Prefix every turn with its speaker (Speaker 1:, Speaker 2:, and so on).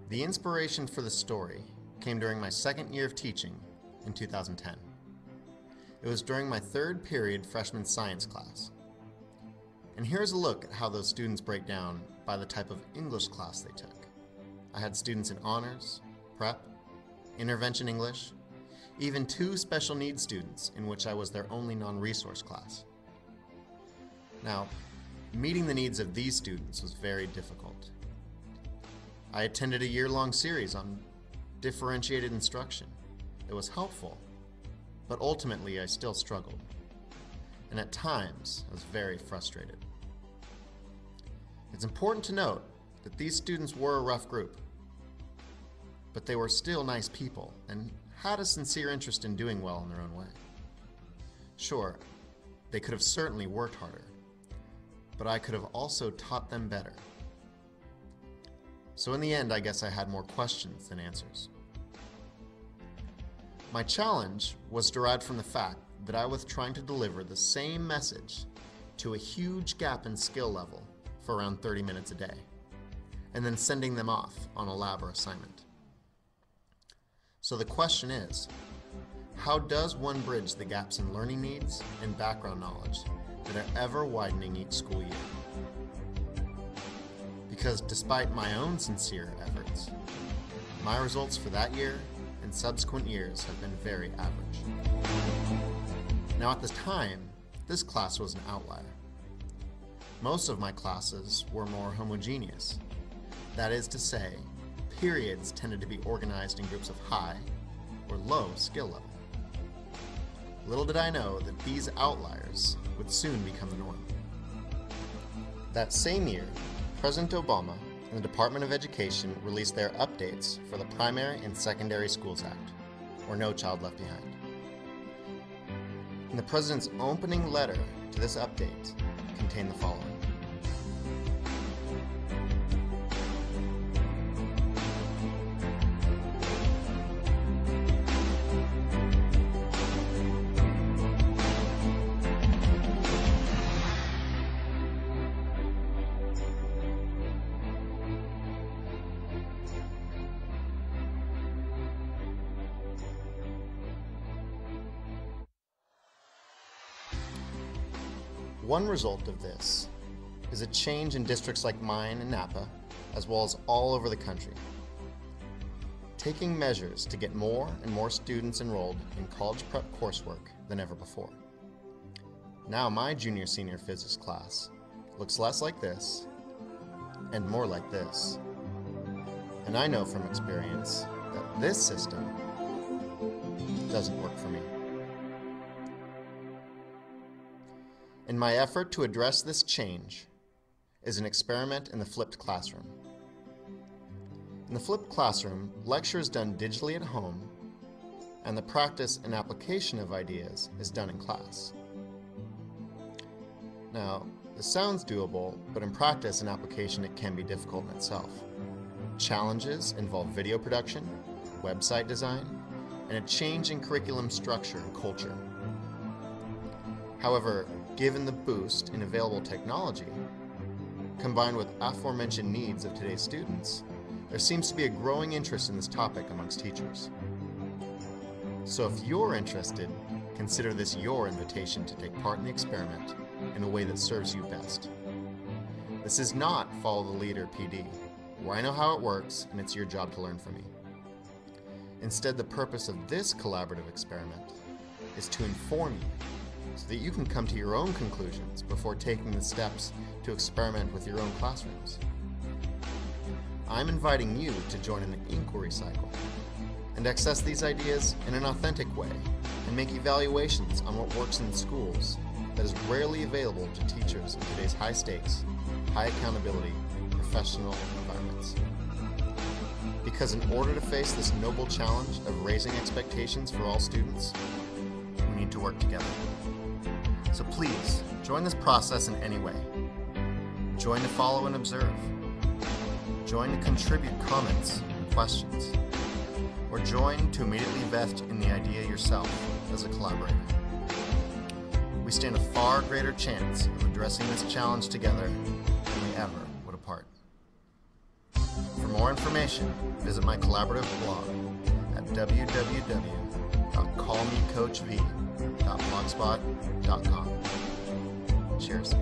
Speaker 1: The inspiration for the story came during my second year of teaching in 2010. It was during my third period freshman science class. And here's a look at how those students break down by the type of English class they took. I had students in honors, prep, intervention English, even 2 special needs students in which I was their only non-resource class. Now, meeting the needs of these students was very difficult. I attended a year-long series on differentiated instruction. It was helpful, but ultimately I still struggled. And at times, I was very frustrated. It's important to note that these students were a rough group, but they were still nice people and had a sincere interest in doing well in their own way. Sure, they could have certainly worked harder, but I could have also taught them better. So in the end, I guess I had more questions than answers. My challenge was derived from the fact that I was trying to deliver the same message to a huge gap in skill level for around 30 minutes a day, and then sending them off on a lab or assignment. So the question is, how does one bridge the gaps in learning needs and background knowledge that are ever widening each school year? Because despite my own sincere efforts, my results for that year and subsequent years have been very average. Now at this time, this class was an outlier. Most of my classes were more homogeneous. That is to say, periods tended to be organized in groups of high or low skill level. Little did I know that these outliers would soon become the norm. That same year, President Obama and the Department of Education released their updates for the Primary and Secondary Schools Act, or No Child Left Behind. And the President's opening letter to this update contained the following. One result of this is a change in districts like mine and Napa, as well as all over the country, taking measures to get more and more students enrolled in college prep coursework than ever before. Now my junior-senior physics class looks less like this and more like this. And I know from experience that this system doesn't work for me. In my effort to address this change is an experiment in the flipped classroom. In the flipped classroom, lecture is done digitally at home, and the practice and application of ideas is done in class. Now, this sounds doable, but in practice and application it can be difficult in itself. Challenges involve video production, website design, and a change in curriculum structure and culture. However, given the boost in available technology, combined with aforementioned needs of today's students, there seems to be a growing interest in this topic amongst teachers. So if you're interested, consider this your invitation to take part in the experiment in a way that serves you best. This is not follow the leader PD, where I know how it works and it's your job to learn from me. Instead, the purpose of this collaborative experiment is to inform you so that you can come to your own conclusions before taking the steps to experiment with your own classrooms. I'm inviting you to join in the inquiry cycle and access these ideas in an authentic way and make evaluations on what works in schools that is rarely available to teachers in today's high-stakes, high-accountability, professional environments. Because in order to face this noble challenge of raising expectations for all students, we need to work together. So please, join this process in any way. Join to follow and observe. Join to contribute comments and questions. Or join to immediately invest in the idea yourself as a collaborator. We stand a far greater chance of addressing this challenge together than we ever would apart. For more more information, visit my collaborative blog at www.callmecoachv.blogspot.com. Cheers.